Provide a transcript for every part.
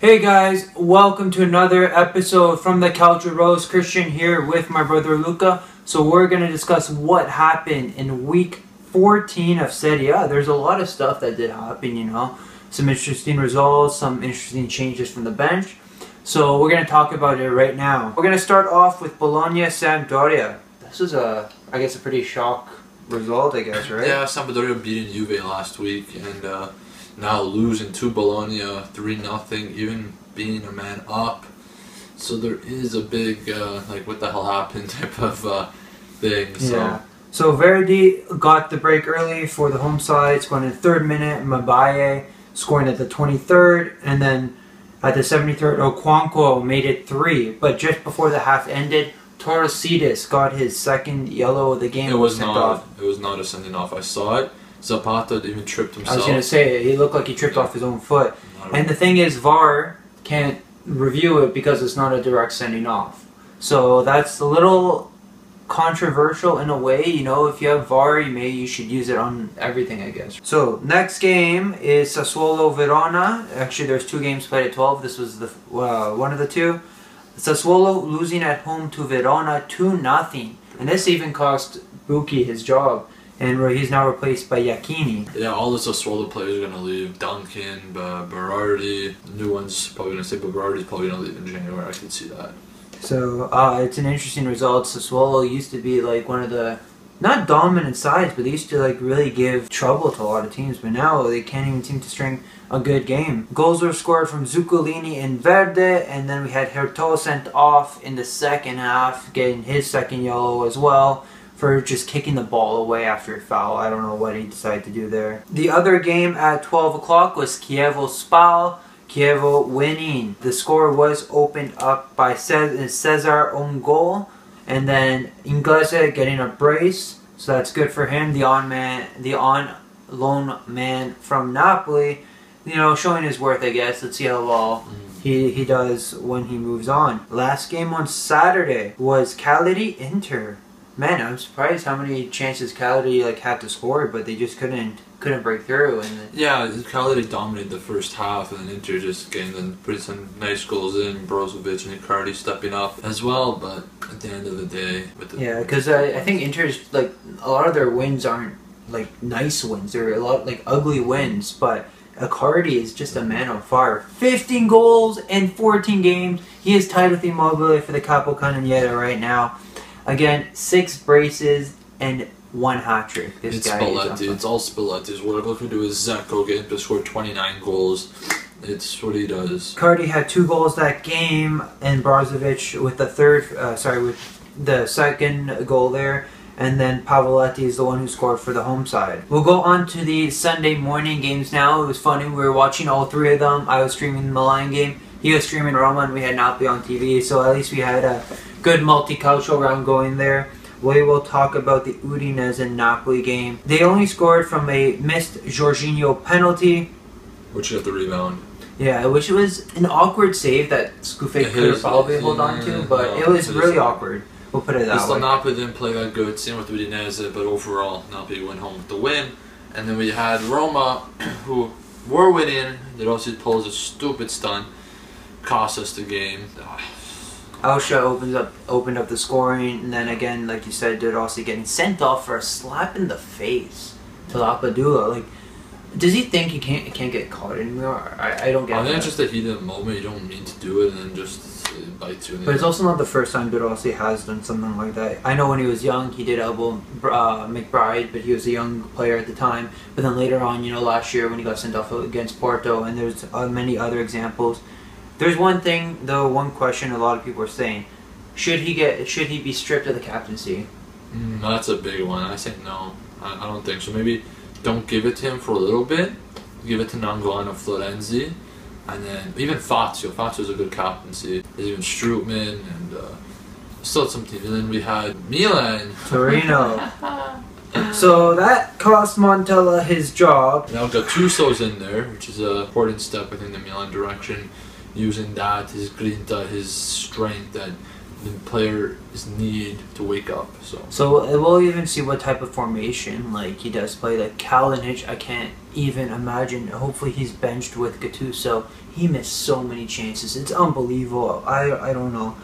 Hey guys, welcome to another episode from the Calcio. Rose. Christian here with my brother Luca. So we're going to discuss what happened in week 14 of Serie. There's a lot of stuff that did happen, some interesting results, some interesting changes from the bench. So we're going to talk about it right now. We're going to start off with Bologna-Sampdoria. This was a pretty shock result, right? Yeah, Sampdoria beating Juve last week and now losing to Bologna 3-0, even being a man up. So there is a big, what the hell happened type of thing. Yeah. So Verdi got the break early for the home side, scoring in the 3rd minute. Mabaye scoring at the 23rd. And then at the 73rd, Okonkwo made it 3. But just before the half ended, Torresidis got his 2nd yellow of the game. It was not a sending off. I saw it. Zapata even tripped himself. I was going to say, he looked like he tripped off his own foot. And the thing is, VAR can't review it because it's not a direct sending off. So that's a little controversial in a way. If you have VAR, you should use it on everything, I guess. So next game is Sassuolo-Verona. Actually, there's 2 games played at 12. This was the one of the 2. Sassuolo losing at home to Verona 2-0. And this even cost Bucchi his job. And he's now replaced by Iachini. Yeah, all the Sassuolo players are going to leave. Duncan, Berardi, new one's probably going to say, but Berardi's probably going to leave in January. I can see that. So, it's an interesting result. Sassuolo used to be like one of the, not dominant sides, but they used to really give trouble to a lot of teams. But now they can't even seem to string a good game. Goals were scored from Zuccolini and Verde, and then we had Herto sent off in the second half, getting his 2nd yellow as well, for just kicking the ball away after a foul. I don't know what he decided to do there. The other game at 12 o'clock was Chievo-Spal. Chievo winning. The score was opened up by Cesar own goal, and then Inglese getting a brace, so that's good for him. The on-loan man from Napoli, showing his worth, I guess. Let's see how well he does when he moves on. Last game on Saturday was Cagliari-Inter. Man, I'm surprised how many chances Cagliari had to score, but they just couldn't break through. And yeah, Cagliari dominated the first half, and then Inter just putting some nice goals in. Brozovic and Icardi stepping up as well, but at the end of the day, yeah, because I think Inter's a lot of their wins aren't nice wins; they're a lot ugly wins. But Icardi is just a man on fire. 15 goals in 14 games. He is tied with Immobile for the Capocannoniere right now. Again, 6 braces and 1 hat-trick. It's Spalletti. It's all Spalletti's. What I'm looking to do is Zeko get him to score 29 goals. It's what he does. Cardi had 2 goals that game, and Brozovic with the 2nd goal there. And then Pavoletti is the one who scored for the home side. We'll go on to the Sunday morning games now. It was funny. We were watching all 3 of them. I was streaming the Milan game. He was streaming Roma, and we had Napoli on TV. So at least we had a good multicultural round going there. We will talk about the Udinese and Napoli game. They only scored from a missed Jorginho penalty, which got the rebound. Yeah, I wish it was an awkward save that Scuffi could probably hold on to, but it was really awkward. We'll put it that way. Napoli didn't play that good, same with Udinese, but overall Napoli went home with the win. And then we had Roma, who were winning. They also pulled a stupid stunt, cost us the game. Ausha opened up the scoring, and then again, like you said, De Rossi getting sent off for a slap in the face to Lapadula. Does he think he can't get caught anymore? I don't get it. I think it's just a heat of the moment. You don't mean to do it, and then just bites you. But it's also not the first time De Rossi has done something like that. I know when he was young, he did elbow McBride, but he was a young player at the time. But then later on, last year when he got sent off against Porto, and there's many other examples. There's one thing, though, one question a lot of people are saying. Should he be stripped of the captaincy? That's a big one. I say no. I don't think so. Maybe don't give it to him for a little bit. Give it to Nangolan or Florenzi. And then even Fazio. Fazio's a good captaincy. There's even Strootman and still some teams. And then we had Milan. Torino. So that cost Montella his job. Now Gattuso's in there, which is an important step within the Milan direction. Using that, his grinta, his strength, that the players need to wake up. So we'll even see what type of formation like he does play. Like Kalinic, I can't even imagine. Hopefully he's benched with Gattuso. He missed so many chances. It's unbelievable. I don't know.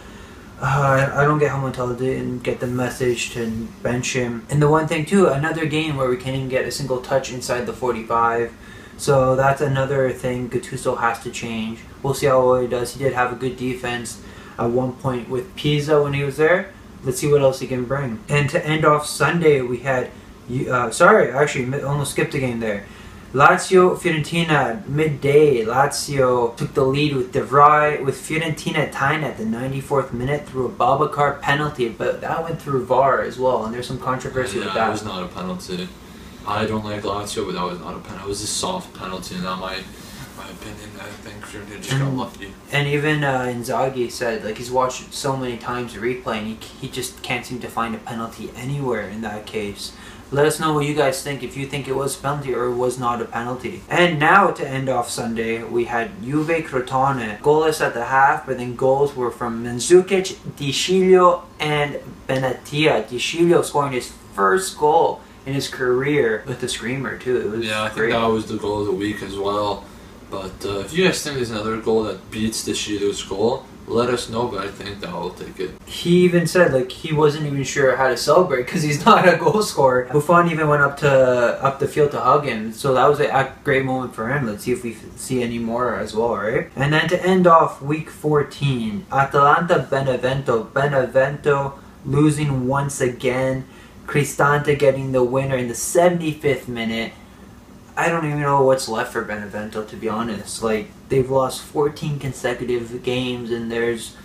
I don't get how Montello didn't get the message to bench him. And the one thing too, another game where we can't even get a single touch inside the 45. So that's another thing Gattuso has to change. We'll see how well he does. He did have a good defense at one point with Pisa when he was there. Let's see what else he can bring. And to end off Sunday, we had, almost skipped a game there. Lazio Fiorentina midday. Lazio took the lead with De Vrij, with Fiorentina tying at the 94th minute through a Babacar penalty, but that went through VAR as well, and there's some controversy with that. That was not a penalty. I don't like Lazio, but that was not a penalty. It was a soft penalty, not my opinion. I think Fiorentina just got lucky. And even Inzaghi said, like, he's watched it so many times replay, and he just can't seem to find a penalty anywhere in that case. Let us know what you guys think, if you think it was a penalty or it was not a penalty. And now to end off Sunday, we had Juve Crotone. Goalless at the half, but then goals were from Mandzukic, Di Sciglio, and Benatia. Di Sciglio scoring his first goal in his career with the screamer too. It was I think that was the goal of the week as well. But if you guys think there's another goal that beats Di Sciglio's goal, let us know, but I think that will take it. He even said like he wasn't even sure how to celebrate because he's not a goal scorer. Buffon even went up the field to hug him, so that was a great moment for him. Let's see if we see any more as well, right? And then to end off week 14, Atalanta Benevento. Benevento losing once again. Cristante getting the winner in the 75th minute. I don't even know what's left for Benevento, to be honest. Like, they've lost 14 consecutive games, and there's,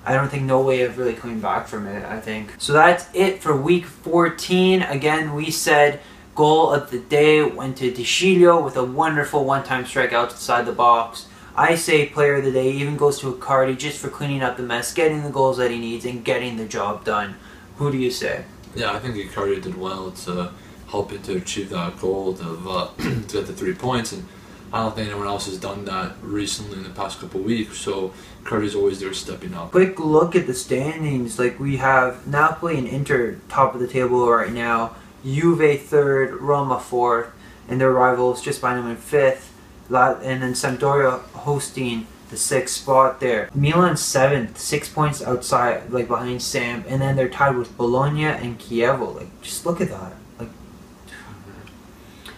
I don't think, no way of really coming back from it, I think. So that's it for week 14. Again, we said goal of the day went to Di Sciglio with a wonderful one-time strike outside the box. I say player of the day even goes to Icardi just for cleaning up the mess, getting the goals that he needs, and getting the job done. Who do you say? Yeah, I think Icardi did well to help him to achieve that goal, to get the 3 points, and I don't think anyone else has done that recently in the past couple of weeks, so Icardi's always there stepping up. Quick look at the standings. Like, we have Napoli and Inter top of the table right now, Juve 3rd, Roma 4th, and their rivals just behind them in 5th, and then Sampdoria hosting the 6th spot there. Milan 7th, 6 points outside, like behind Sam, and then they're tied with Bologna and Chievo. Like, just look at that. Like,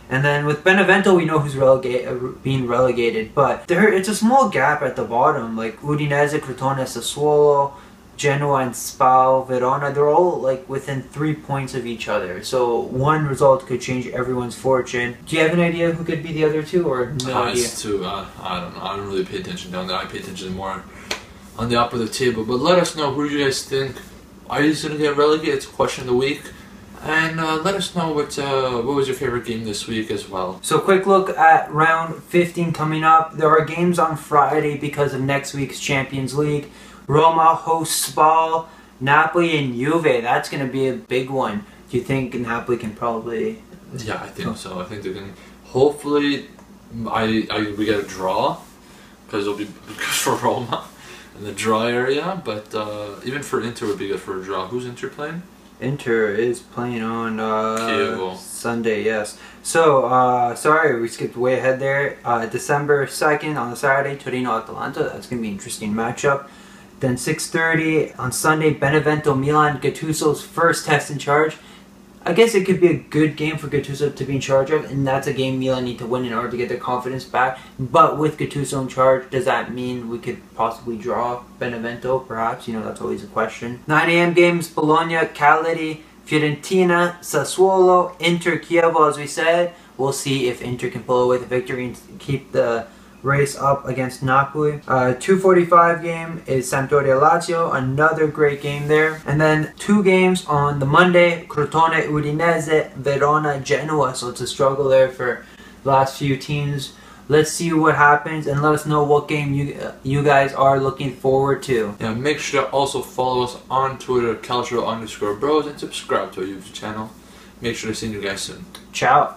and then with Benevento, we know who's being relegated, but it's a small gap at the bottom. Like Udinese, Crotone, Sassuolo, Genoa, and Spal, Verona. They're all like within 3 points of each other. So one result could change everyone's fortune. Do you have an idea who could be the other two, or no idea? I don't know. I don't really pay attention down there. I pay attention more on the top of the table. But let us know, who do you guys think are you going to get relegated? It's a question of the week. And let us know what was your favorite game this week as well. So quick look at round 15 coming up. There are games on Friday because of next week's Champions League. Roma hosts Spal, Napoli and Juve. That's going to be a big one. Do you think Napoli can probably... Yeah, I think so. I think they can. Hopefully, we get a draw, because it'll be good for Roma in the draw area. But even for Inter, it would be good for a draw. Who's Inter playing? Inter is playing on Sunday, yes. So, sorry, we skipped way ahead there. December 2nd on the Saturday, Torino-Atalanta. That's going to be an interesting matchup. Then 6:30 on Sunday, Benevento-Milan, Gattuso's first test in charge. I guess it could be a good game for Gattuso to be in charge of, and that's a game Milan need to win in order to get their confidence back. But with Gattuso in charge, does that mean we could possibly draw Benevento, perhaps? You know, that's always a question. 9 a.m. games, Bologna, Cagliari, Fiorentina, Sassuolo, Inter, Chievo, as we said. We'll see if Inter can pull away the victory and keep the race up against Napoli. 2:45 game is Sampdoria Lazio, another great game there. And then 2 games on the Monday, Crotone Udinese, Verona Genoa. So it's a struggle there for the last few teams. Let's see what happens, and let us know what game you guys are looking forward to. Yeah, make sure to also follow us on Twitter, Calcio_Bros, and subscribe to our YouTube channel. Make sure to see you guys soon. Ciao.